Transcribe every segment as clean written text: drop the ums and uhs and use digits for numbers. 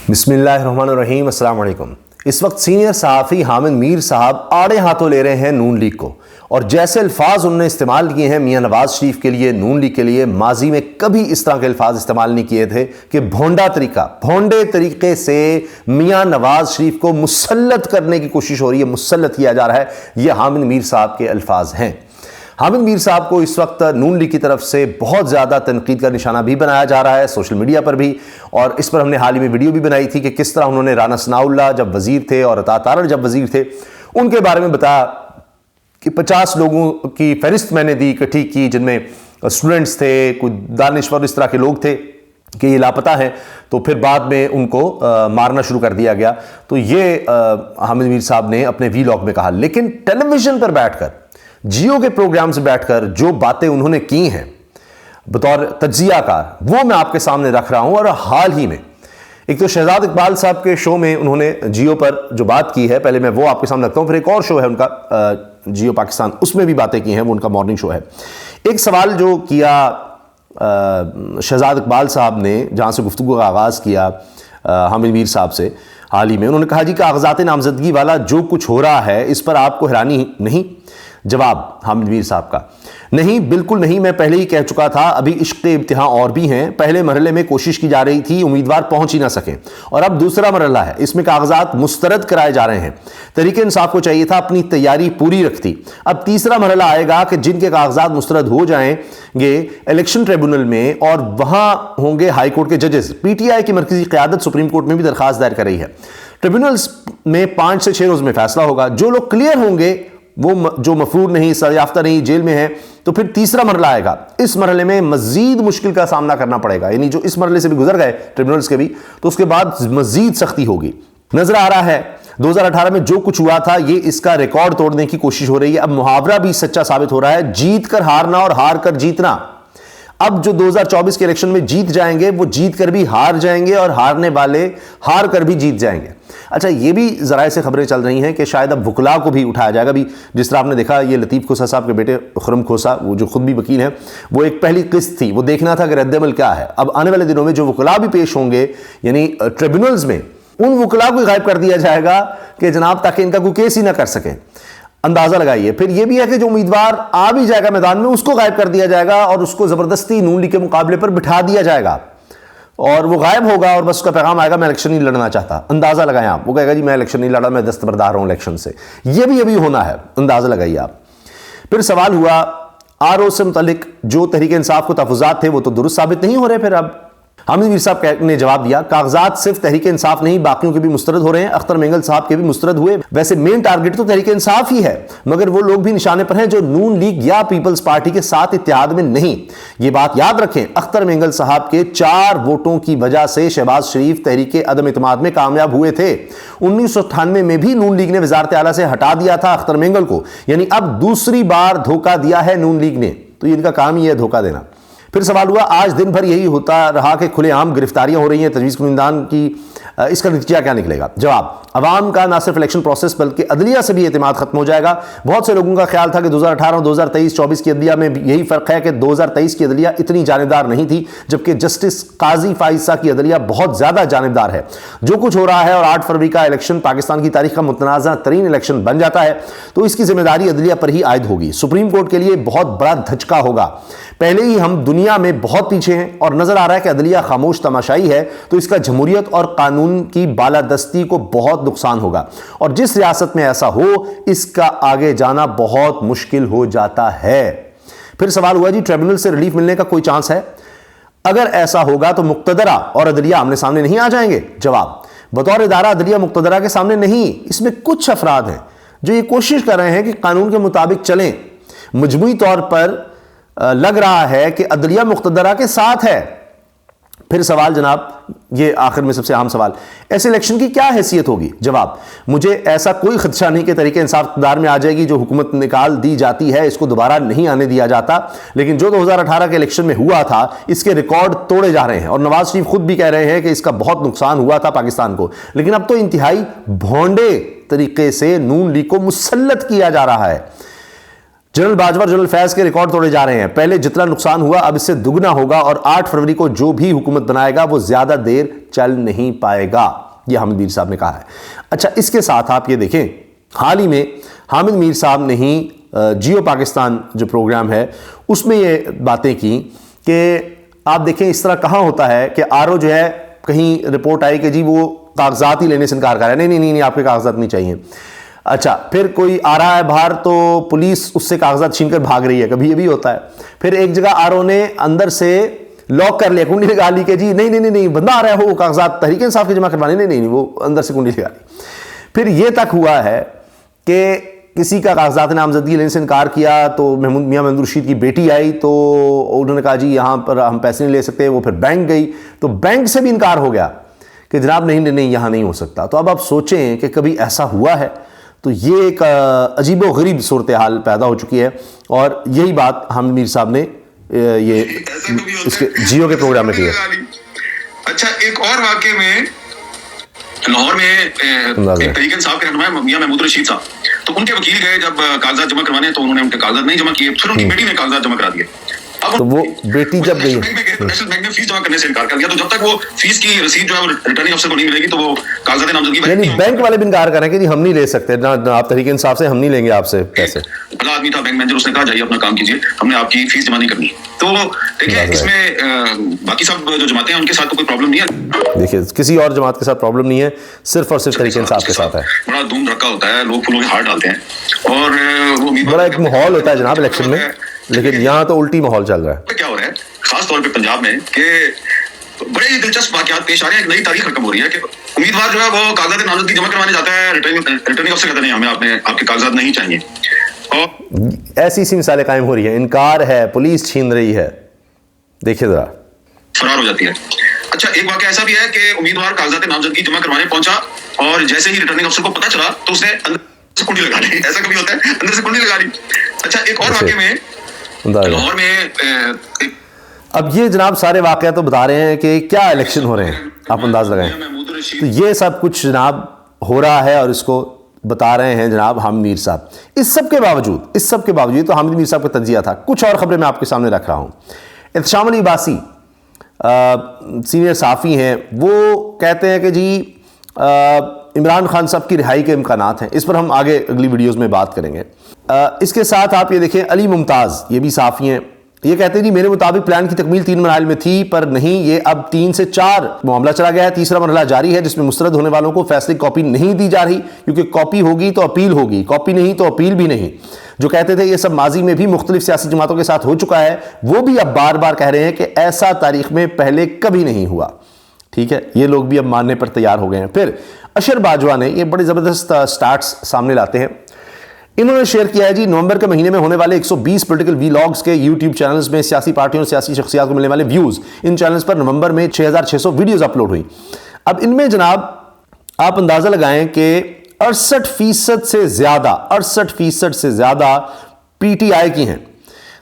बिस्मिल्लाहिर्रहमानिर्रहीम, अस्सलाम वालेकुम। इस वक्त सीनियर सहाफ़ी हामिद मीर साहब आड़े हाथों ले रहे हैं नून लीग को, और जैसे अल्फाज उन्होंने इस्तेमाल किए हैं मियाँ नवाज शरीफ के लिए, नून लीग के लिए, माजी में कभी इस तरह के अल्फाज इस्तेमाल नहीं किए थे कि भोंडे तरीके से मियाँ नवाज शरीफ को मुसल्लत करने की कोशिश हो रही है, मुसल्लत किया जा रहा है। ये हामिद मीर साहब के अल्फाज हैं। हामिद मीर साहब को इस वक्त नून लीग की तरफ से बहुत ज़्यादा तनकीद का निशाना भी बनाया जा रहा है सोशल मीडिया पर भी, और इस पर हमने हाल ही में वीडियो भी बनाई थी कि किस तरह उन्होंने राना सनाउल्लाह जब वजीर थे और अता तारड़ जब वजीर थे उनके बारे में बताया कि 50 लोगों की फहरिस्त मैंने दी, इकट्ठी की, जिनमें स्टूडेंट्स थे, कुछ दानिश्वर, इस तरह के लोग थे कि ये लापता हैं। तो फिर बाद में उनको मारना शुरू कर दिया गया। तो ये हामिद मीर साहब ने अपने वीलॉग में कहा। लेकिन टेलीविजन पर बैठकर, जियो के प्रोग्राम से बैठकर जो बातें उन्होंने की हैं बतौर तज्जियाकार, वो मैं आपके सामने रख रहा हूं। और हाल ही में एक तो शहजाद इकबाल साहब के शो में उन्होंने जियो पर जो बात की है, पहले मैं वो आपके सामने रखता हूं, फिर एक और शो है उनका जियो पाकिस्तान, उसमें भी बातें की हैं, वो उनका मॉर्निंग शो है। एक सवाल जो किया शहजाद इकबाल साहब ने, जहां से गुफ्तगू का आगाज़ किया हामिद मीर साहब से हाल ही में, उन्होंने कहा जी कागजात नामजदगी वाला जो कुछ हो रहा है इस पर आपको हैरानी नहीं? जवाब हामिद मीर साहब का, नहीं, बिल्कुल नहीं। मैं पहले ही कह चुका था, अभी इश्क़ इम्तिहान और भी हैं। पहले मरहले में कोशिश की जा रही थी, उम्मीदवार पहुंच ही ना सके, और अब दूसरा मरहला है, इसमें कागजात मुस्तरद कराए जा रहे हैं। तरीके इंसाफ को चाहिए था अपनी तैयारी पूरी रखती। अब तीसरा मरहला आएगा कि जिनके कागजात मुस्तरद हो जाएंगे इलेक्शन ट्रिब्यूनल में, और वहां होंगे हाई कोर्ट के जजेस। पीटीआई की मरकजी क़यादत सुप्रीम कोर्ट में भी दरखास्त दायर कर रही है। ट्रिब्यूनल्स में 5 से 6 रोज में फैसला होगा। जो लोग क्लियर होंगे, वो जो मफरूर नहीं, सजायाफ्ता नहीं, जेल में है, तो फिर तीसरा मरहला आएगा। इस मरहले में मजीद मुश्किल का सामना करना पड़ेगा, यानी जो इस मरहले से भी गुजर गए ट्रिब्यूनल्स के भी, तो उसके बाद मजीद सख्ती होगी। नजर आ रहा है 2018 में जो कुछ हुआ था, ये इसका रिकॉर्ड तोड़ने की कोशिश हो रही है। अब मुहावरा भी सच्चा साबित हो रहा है, जीत कर हारना और हार कर जीतना। अब जो 2024 के इलेक्शन में जीत जाएंगे, वो जीत कर भी हार जाएंगे, और हारने वाले हार कर भी जीत जाएंगे। अच्छा, ये भी ज़राए से खबरें चल रही हैं कि शायद अब वकला को भी उठाया जाएगा। अभी जिस तरह आपने देखा, ये लतीफ़ खोसा साहब के बेटे खुर्रम खोसा, वो जो खुद भी वकील हैं, वो एक पहली किस्त थी, वो देखना था कि रद्द-ए-अमल क्या है। अब आने वाले दिनों में जो वकला भी पेश होंगे, यानी ट्रिब्यूनल्स में, उन वकला को गायब कर दिया जाएगा कि जनाब, ताकि इनका कोई केस ही ना कर सके। अंदाजा लगाइए। फिर यह भी है कि जो उम्मीदवार आ भी जाएगा मैदान में, उसको गायब कर दिया जाएगा और उसको जबरदस्ती नून लीग के मुकाबले पर बिठा दिया जाएगा, और वो गायब होगा और बस उसका पैगाम आएगा, मैं इलेक्शन नहीं लड़ना चाहता। अंदाजा लगाएं आप, वो कहेगा जी मैं इलेक्शन नहीं लड़ा, मैं दस्तबरदार हूं इलेक्शन से। ये भी अभी होना है, अंदाजा लगाइए आप। फिर सवाल हुआ आरओ से मुतालिक, जो तहरीक इंसाफ को तहफ़्फ़ुज़ात थे वो तो दुरुस्त साबित नहीं हो रहे। फिर अब हामिद मीर साहब ने जवाब दिया, कागजात सिर्फ तहरीक इंसाफ नहीं, बाकियों के भी मुस्तरद हो रहे हैं। अख्तर मेंगल साहब के भी मुस्तरद हुए। वैसे मेन टारगेट तो तहरीक इंसाफ ही है, मगर वो लोग भी निशाने पर हैं जो नून लीग या पीपल्स पार्टी के साथ इत्तेहाद में नहीं। ये बात याद रखें, अख्तर मेंगल साहब के 4 वोटों की वजह से शहबाज शरीफ तहरीक अदम इत्तेमाद में कामयाब हुए थे। 1998 में भी नून लीग ने वजारत आला से हटा दिया था अख्तर मेंगल को, यानी अब दूसरी बार धोखा दिया है नून लीग ने। तो इनका काम ही है धोखा देना। फिर सवाल हुआ, आज दिन भर यही होता रहा कि खुलेआम गिरफ्तारियां हो रही हैं तजवीज़ कुनिंदान की, इसका नतीजा क्या निकलेगा? जवाब, अवाम का ना सिर्फ इलेक्शन प्रोसेस बल्कि अदलिया से भी एतमाद खत्म हो जाएगा। बहुत से लोगों का ख्याल था कि 2018 और 2023-24 की अदलिया में यही फ़र्क है कि 2023 की अदलिया इतनी जानिबदार नहीं थी, जबकि जस्टिस काजी फाइजा की अदलिया बहुत ज़्यादा जानिबदार है। जो कुछ हो रहा है, और 8 फरवरी का इलेक्शन पाकिस्तान की तारीख का मुतनाज़ा तरीन इलेक्शन बन जाता है, तो इसकी जिम्मेदारी अदलिया पर ही आयद होगी। सुप्रीम कोर्ट के लिए बहुत बड़ा धचका होगा। पहले ही हम दुनिया में बहुत पीछे हैं, और नजर आ रहा है कि अदलिया खामोश तमाशाई है, तो इसका जमहूरियत और कानून की बालादस्ती को बहुत नुकसान होगा। और जिस रियासत में ऐसा हो, इसका आगे जाना बहुत मुश्किल हो जाता है। फिर सवाल हुआ जी, ट्रिब्यूनल से रिलीफ मिलने का कोई चांस है? अगर ऐसा होगा तो मुक्तदरा और अदलिया आमने सामने नहीं आ जाएंगे? जवाब, बतौर इदारा अदलिया मुक्तदरा के सामने नहीं। इसमें कुछ अफराद हैं जो ये कोशिश कर रहे हैं कि कानून के मुताबिक चलें। मजमूई तौर पर लग रहा है कि अदलिया मुक्तदरा के साथ है। फिर सवाल जनाब, ये आखिर में सबसे अहम सवाल, ऐसे इलेक्शन की क्या हैसियत होगी? जवाब, मुझे ऐसा कोई खदशा नहीं कि तरीके इंसाफ इक़्तिदार में आ जाएगी। जो हुकूमत निकाल दी जाती है, इसको दोबारा नहीं आने दिया जाता। लेकिन जो 2018 के इलेक्शन में हुआ था, इसके रिकॉर्ड तोड़े जा रहे हैं, और नवाज शरीफ खुद भी कह रहे हैं कि इसका बहुत नुकसान हुआ था पाकिस्तान को। लेकिन अब तो इंतहाई भोंडे तरीके से नून लीग को मुसल्लत किया जा रहा है। जनरल बाजवा और जनरल फैज के रिकॉर्ड तोड़े जा रहे हैं। पहले जितना नुकसान हुआ अब इससे दुगना होगा और 8 फरवरी को जो भी हुकूमत बनाएगा वो ज्यादा देर चल नहीं पाएगा, यह हामिद मीर साहब ने कहा है। अच्छा, इसके साथ आप ये देखें, हाल ही में हामिद मीर साहब ने ही जियो पाकिस्तान जो प्रोग्राम है उसमें ये बातें की कि आप देखें इस तरह कहाँ होता है कि आरओ जो है, कहीं रिपोर्ट आई कि जी वो कागजात ही लेने से इनकार कर रहा है, नहीं आपके कागजात नहीं चाहिए। अच्छा, फिर कोई आ रहा है बाहर तो पुलिस उससे कागजात छीनकर भाग रही है, कभी ये भी होता है। फिर एक जगह आरओ ने अंदर से लॉक कर लिया, कुंडी लगा ली कि जी नहीं बंदा आ रहा है, वो कागजात तहरीक इंसाफ के जमा करवाने, नहीं वो अंदर से कुंडी लगा ली। फिर ये तक हुआ है कि किसी का कागजात नामजदगी लेने से इनकार किया तो मियां महमूद रशीद की बेटी आई तो उन्होंने कहा जी यहाँ पर हम पैसे नहीं ले सकते। वो फिर बैंक गई तो बैंक से भी इनकार हो गया कि जनाब नहीं यहाँ नहीं हो सकता। तो अब आप सोचें कि कभी ऐसा हुआ है? तो ये एक अजीबो गरीब सूरत हाल पैदा हो चुकी है और यही बात हामिद मीर साहब ने ये इसके जियो के प्रोग्राम में की है। अच्छा, एक और वाकये में लाहौर में एक तहरीक इंसाफ के रहनुमा मियां महमूद रशीद साहब, तो उनके वकील गए जब कागजात जमा करवाने तो उन्होंने उनके कागजात नहीं जमा किए, फिर उनकी बेटी ने कागजात जमा करा दिए। अब तो वो बेटी जब गई नेशनल बैंक ने फीस जमा करने से इनकार कर दिया, तो जब तक वो फीस की रसीद जो है रिटर्निंग अफसर को नहीं मिलेगी तो वो कागजात नामजदगी, यानी बैंक वाले भी इनकार कर रहे हैं कि हम नहीं ले सकते ना, आप तहरीक इंसाफ से हम नहीं लेंगे आपसे पैसे। बड़ा आदमी था बैंक मैनेजर, उसने कहा जाइए अपना काम कीजिए, हमने आपकी फीस जमा नहीं करनी। तो देखिए इसमें बाकी सब जो जमाते हैं उनके साथ तो कोई प्रॉब्लम नहीं है, देखिए किसी और जमात के साथ प्रॉब्लम नहीं है, सिर्फ और सिर्फ तहरीक इंसाफ के साथ है। बड़ा धूम धड़का होता है, लोग फूलों के हार डालते हैं और वो बड़ा एक माहौल होता है जनाब इलेक्शन में, लेकिन यहाँ तो उल्टी माहौल चल रहा है। क्या हो रहा है खास तौर पे पंजाब में कि बड़े ही दिलचस्प वाकयात पेश आ रहे हैं। एक नई तारीख रकम हो रही है कि उम्मीदवार जो है वो कागजात नामजदगी जमा करवाने जाता है, रिटर्निंग अफसर कहते नहीं हमें आपके कागजात नहीं चाहिए, और ऐसी मिसालें कायम हो रही है, इनकार है, पुलिस छीन रही है, देखिए जरा फरार हो जाती है। अच्छा, एक वाकया ऐसा भी है कि उम्मीदवार कागजात नामजदगी जमा करवाने पहुंचा और जैसे ही रिटर्निंग अफसर को पता चला तो उसने अंदर से कुंडी लगा ली। ऐसा कभी होता है, अंदर से कुंडी लगा ली। अच्छा, एक और वाकये में लाहौर में अब ये जनाब सारे वाकया तो बता रहे हैं कि क्या इलेक्शन हो रहे हैं, आप अंदाज लगाएं। तो ये सब कुछ जनाब हो रहा है और इसको बता रहे हैं जनाब हामिद मीर साहब। इस सब के बावजूद तो हामिद मीर साहब का तज्जिया था। कुछ और खबरें मैं आपके सामने रख रहा हूँ। इत्शाम अली अब्बासी सीनियर सहाफ़ी हैं, वो कहते हैं कि जी इमरान खान साहब की रिहाई के इम्कानात हैं। इस पर हम आगे अगली वीडियोस में बात करेंगे। इसके साथ आप ये देखें, अली मुमताज़ ये भी सहाफ़ी हैं, ये कहते हैं जी मेरे मुताबिक प्लान की तकमील 3 मरहल में थी पर नहीं, ये अब 3 से 4 मामला चला गया है। तीसरा मरहला जारी है जिसमें मुस्तरद होने वालों को फैसले की कॉपी नहीं दी जा रही, क्योंकि कॉपी होगी तो अपील होगी, कॉपी नहीं तो अपील भी नहीं। जो कहते थे ये सब माजी में भी मुख्तलिफ सियासी जमातों के साथ हो चुका है, वो भी अब बार बार कह रहे हैं कि ऐसा तारीख में पहले कभी नहीं हुआ। ठीक है, ये लोग भी अब मानने पर तैयार हो गए हैं। फिर अशर बाजवा ने ये बड़े ज़बरदस्त स्टार्ट्स सामने लाते हैं। इन्होंने शेयर किया है जी नवंबर के महीने में होने वाले 120 पॉलिटिकल वीलॉग्स के यूट्यूब चैनल्स में सियासी पार्टियों और सियासी शख्सियात को मिलने वाले व्यूज़, इन चैनल्स पर नवंबर में 6600 वीडियोज़ अपलोड हुई। अब इनमें जनाब आप अंदाज़ा लगाएं कि 68% से ज़्यादा PTI की हैं।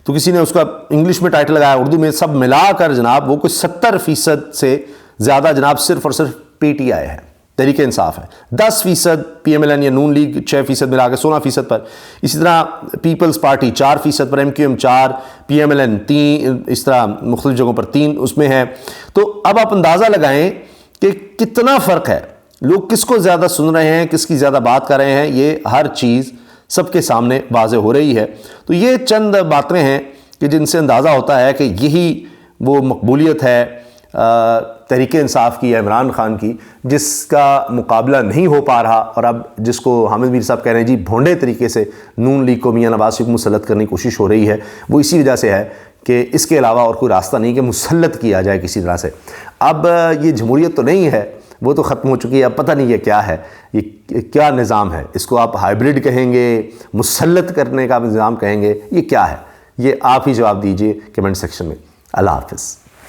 तो किसी ने उसका इंग्लिश में टाइटल लगाया, उर्दू में, सब मिलाकर जनाब वो कुछ 70% से ज़्यादा जनाब सिर्फ और सिर्फ PTI है, तहरीक इंसाफ है। 10% PMLN या नून लीग 6% मिला के 16% पर। इसी तरह पीपल्स पार्टी 4% पर, MQM 4, PMLN 3, इस तरह मुख्तलिफ जगहों पर 3 उसमें है। तो अब आप अंदाज़ा लगाएं कि कितना फ़र्क है, लोग किसको ज़्यादा सुन रहे हैं, किसकी ज़्यादा बात कर रहे हैं, ये हर चीज़ सबके सामने वाज़े हो रही है। तो ये चंद बातें हैं कि जिनसे अंदाज़ा होता है कि यही वो मकबूलियत है तहरीक इंसाफ की या इमरान खान की, जिसका मुकाबला नहीं हो पा रहा, और अब जिसको हामिद मीर साहब कह रहे हैं जी भोंडे तरीके से नून लीग को मियां नवाज शरीफ मुसल्लत करने की कोशिश हो रही है, वो इसी वजह से है कि इसके अलावा और कोई रास्ता नहीं कि मुसल्लत किया जाए किसी तरह से। अब ये जमहूरियत तो नहीं है, वो तो ख़त्म हो चुकी है। अब पता नहीं ये क्या है, ये क्या निज़ाम है, इसको आप हाइब्रिड कहेंगे, मुसल्लत करने का निज़ाम कहेंगे, ये क्या है, ये आप ही जवाब दीजिए कमेंट सेक्शन में। अल्लाह हाफ़िज़।